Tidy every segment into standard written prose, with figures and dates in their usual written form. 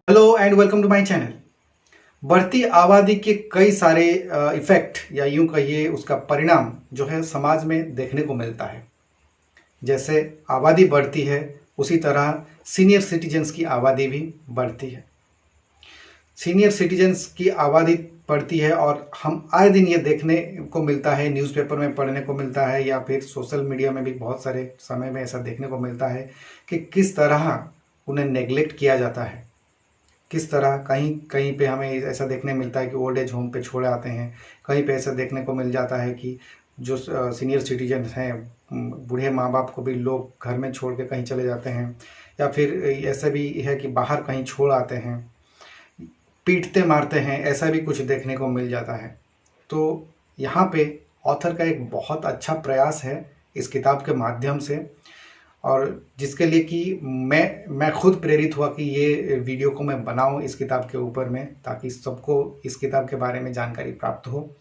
Hello and welcome to my channel. बढ़ती आबादी के कई सारे इफेक्ट या यूं कहिए उसका परिणाम जो है समाज में देखने को मिलता है। जैसे आबादी बढ़ती है उसी तरह सीनियर सिटीजन्स की आबादी भी बढ़ती है। सीनियर सिटीजन्स की आबादी बढ़ती है और हम आए दिन ये देखने को मिलता है, न्यूज़पेपर में पढ़ने को मिलता है या फिर सोशल मीडिया में भी बहुत सारे समय में ऐसा देखने को मिलता है कि किस तरह उन्हें नेग्लेक्ट किया जाता है। किस तरह कहीं कहीं पे हमें ऐसा देखने मिलता है कि ओल्ड एज होम पे छोड़ आते हैं। कहीं पे ऐसा देखने को मिल जाता है कि जो सीनियर सिटीजन हैं, बूढ़े माँ बाप को भी लोग घर में छोड़ के कहीं चले जाते हैं या फिर ऐसा भी है कि बाहर कहीं छोड़ आते हैं, पीटते मारते हैं, ऐसा भी कुछ देखने को मिल जाता है। तो यहाँ पे ऑथर का एक बहुत अच्छा प्रयास है इस किताब के माध्यम से, और जिसके लिए कि मैं खुद प्रेरित हुआ कि ये वीडियो को मैं बनाऊं इस किताब के ऊपर में, ताकि सबको इस किताब के बारे में जानकारी प्राप्त हो।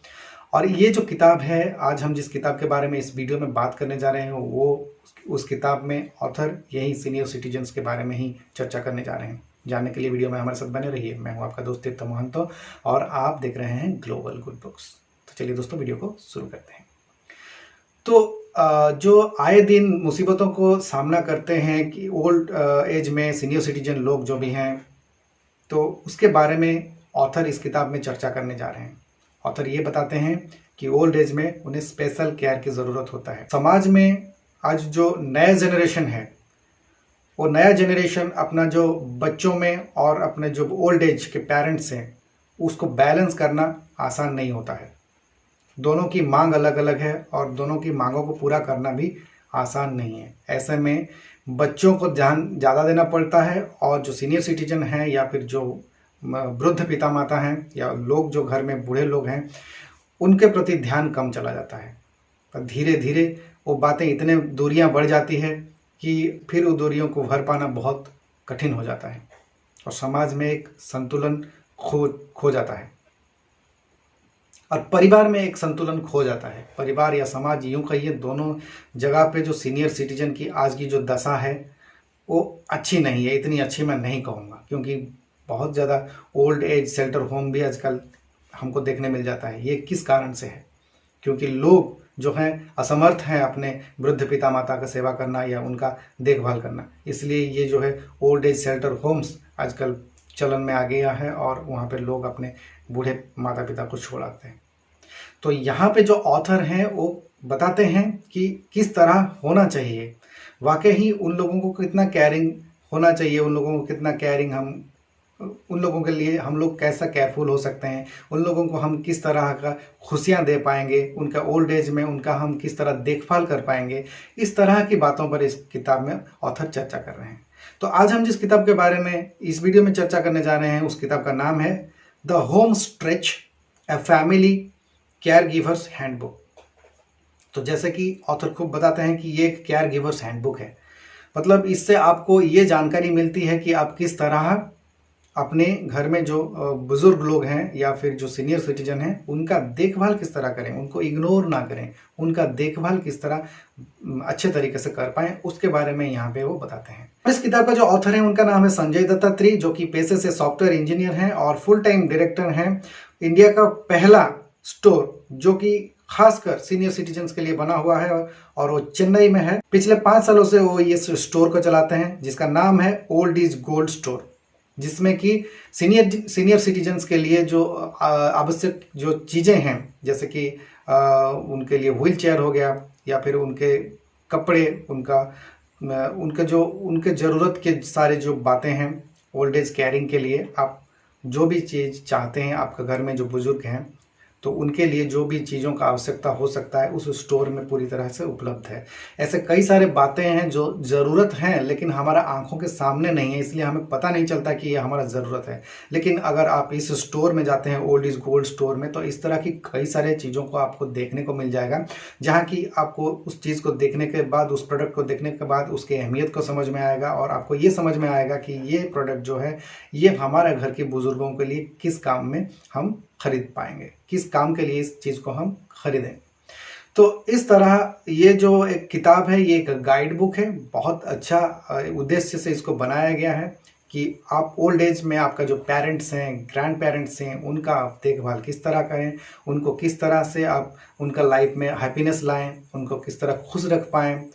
और ये जो किताब है, आज हम जिस किताब के बारे में इस वीडियो में बात करने जा रहे हैं वो उस किताब में ऑथर यही सीनियर सिटीजन्स के बारे में ही चर्चा करने जा रहे हैं। जानने के लिए वीडियो में हमारे साथ बने रहिए। मैं हूँ आपका दोस्त तीर्थ महंतो और आप देख रहे हैं ग्लोबल गुड बुक्स। तो चलिए दोस्तों, वीडियो को शुरू करते हैं। तो जो आए दिन मुसीबतों को सामना करते हैं कि ओल्ड एज में सीनियर सिटीजन लोग जो भी हैं, तो उसके बारे में ऑथर इस किताब में चर्चा करने जा रहे हैं। ऑथर ये बताते हैं कि ओल्ड एज में उन्हें स्पेशल केयर की ज़रूरत होता है। समाज में आज जो नया जनरेशन है, वो नया जनरेशन अपना जो बच्चों में और अपने जो ओल्ड एज के पेरेंट्स हैं उसको बैलेंस करना आसान नहीं होता है। दोनों की मांग अलग अलग है और दोनों की मांगों को पूरा करना भी आसान नहीं है। ऐसे में बच्चों को ध्यान ज़्यादा देना पड़ता है और जो सीनियर सिटीजन हैं या फिर जो वृद्ध पिता माता हैं या लोग जो घर में बूढ़े लोग हैं, उनके प्रति ध्यान कम चला जाता है। पर धीरे धीरे वो बातें इतने दूरियां बढ़ जाती है कि फिर उन दूरियों को भर पाना बहुत कठिन हो जाता है और समाज में एक संतुलन खो जाता है और परिवार में एक संतुलन खो जाता है। परिवार या समाज यूं कहिए, दोनों जगह पे जो सीनियर सिटीजन की आज की जो दशा है वो अच्छी नहीं है। इतनी अच्छी मैं नहीं कहूँगा, क्योंकि बहुत ज़्यादा ओल्ड एज शेल्टर होम भी आजकल हमको देखने मिल जाता है। ये किस कारण से है? क्योंकि लोग जो हैं असमर्थ हैं अपने वृद्ध पिता माता का सेवा करना या उनका देखभाल करना। इसलिए ये जो है ओल्ड एज शेल्टर होम्स आजकल चलन में आ गया है और वहाँ पे लोग अपने बूढ़े माता पिता को छोड़ आते हैं। तो यहाँ पे जो ऑथर हैं वो बताते हैं कि किस तरह होना चाहिए। वाकई ही उन लोगों को कितना केयरिंग होना चाहिए, उन लोगों को कितना केयरिंग हम उन लोगों के लिए हम लोग कैसा केयरफुल हो सकते हैं, उन लोगों को हम किस तरह का खुशियाँ दे पाएंगे, उनका ओल्ड एज में उनका हम किस तरह देखभाल कर पाएंगे। इस तरह की बातों पर इस किताब में ऑथर चर्चा कर रहे हैं। तो आज हम जिस किताब के बारे में इस वीडियो में चर्चा करने जा रहे हैं उस किताब का नाम है the home stretch, a family care givers handbook. तो जैसे कि ऑथर खूब बताते हैं कि ये एक केयर गिवर्स हैंडबुक है। मतलब इससे आपको ये जानकारी मिलती है कि आप किस तरह अपने घर में जो बुजुर्ग लोग हैं या फिर जो सीनियर सिटीजन हैं उनका देखभाल किस तरह करें, उनको इग्नोर ना करें, उनका देखभाल किस तरह अच्छे तरीके से कर पाएं, उसके बारे में यहाँ पे वो बताते हैं। इस किताब का जो ऑथर है उनका नाम है संजय दत्तात्रेय, जो कि पेशे से सॉफ्टवेयर इंजीनियर हैं और फुल टाइम डायरेक्टर हैं। इंडिया का पहला स्टोर जो कि खासकर सीनियर सिटीजन्स के लिए बना हुआ है और वो चेन्नई में है। पिछले 5 सालों से वो इस स्टोर को चलाते हैं जिसका नाम है ओल्ड इज गोल्ड स्टोर, जिसमें कि सीनियर सिटीजन्स के लिए जो आवश्यक जो चीज़ें हैं, जैसे कि उनके लिए व्हील चेयर हो गया या फिर उनके कपड़े, उनके ज़रूरत के सारे जो बातें हैं ओल्ड एज केयरिंग के लिए, आप जो भी चीज़ चाहते हैं, आपके घर में जो बुजुर्ग हैं तो उनके लिए जो भी चीज़ों का आवश्यकता हो सकता है उस स्टोर में पूरी तरह से उपलब्ध है। ऐसे कई सारे बातें हैं जो ज़रूरत हैं लेकिन हमारा आंखों के सामने नहीं है, इसलिए हमें पता नहीं चलता कि ये हमारा ज़रूरत है। लेकिन अगर आप इस स्टोर में जाते हैं ओल्ड इज़ गोल्ड स्टोर में, तो इस तरह की कई सारे चीज़ों को आपको देखने को मिल जाएगा, जहाँ की आपको उस चीज़ को देखने के बाद, उस प्रोडक्ट को देखने के बाद उसकी अहमियत को समझ में आएगा और आपको ये समझ में आएगा कि ये प्रोडक्ट जो है ये हमारे घर के बुज़ुर्गों के लिए किस काम में हम खरीद पाएंगे, किस काम के लिए इस चीज़ को हम खरीदें। तो इस तरह ये जो एक किताब है ये एक गाइड बुक है। बहुत अच्छा उद्देश्य से इसको बनाया गया है कि आप ओल्ड एज में आपका जो पेरेंट्स हैं, ग्रैंड पेरेंट्स हैं, उनका आप देखभाल किस तरह करें, उनको किस तरह से आप उनका लाइफ में हैप्पीनेस लाएं, उनको किस तरह खुश रख पाएँ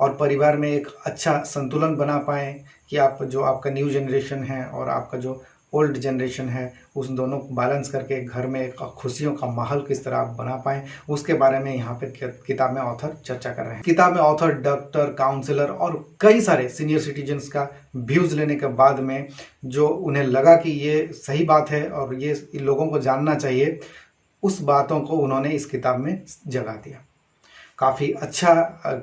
और परिवार में एक अच्छा संतुलन बना पाएँ कि आप जो आपका न्यू जनरेशन है और आपका जो ओल्ड जनरेशन है, उस दोनों को बैलेंस करके घर में एक खुशियों का माहौल किस तरह आप बना पाएँ, उसके बारे में यहाँ पे किताब में ऑथर चर्चा कर रहे हैं। किताब में ऑथर डॉक्टर, काउंसलर और कई सारे सीनियर सिटीजन्स का व्यूज़ लेने के बाद में जो उन्हें लगा कि ये सही बात है और ये लोगों को जानना चाहिए, उस बातों को उन्होंने इस किताब में जगह दिया। काफ़ी अच्छा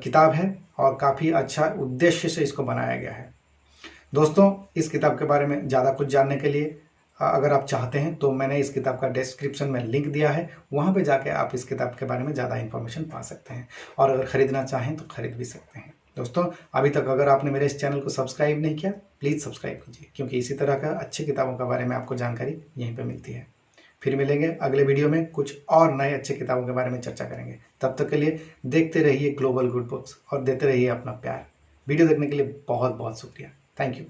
किताब है और काफ़ी अच्छा उद्देश्य से इसको बनाया गया है। दोस्तों, इस किताब के बारे में ज़्यादा कुछ जानने के लिए अगर आप चाहते हैं तो मैंने इस किताब का डिस्क्रिप्शन में लिंक दिया है, वहाँ पे जाके आप इस किताब के बारे में ज़्यादा इन्फॉर्मेशन पा सकते हैं और अगर ख़रीदना चाहें तो ख़रीद भी सकते हैं। दोस्तों, अभी तक अगर आपने मेरे इस चैनल को सब्सक्राइब नहीं किया, प्लीज़ सब्सक्राइब कीजिए, क्योंकि इसी तरह का अच्छी किताबों के बारे में आपको जानकारी यहीं पर मिलती है। फिर मिलेंगे अगले वीडियो में, कुछ और नए अच्छे किताबों के बारे में चर्चा करेंगे। तब तक के लिए देखते रहिए ग्लोबल गुड बुक्स और देते रहिए अपना प्यार। वीडियो देखने के लिए बहुत बहुत शुक्रिया। Thank you.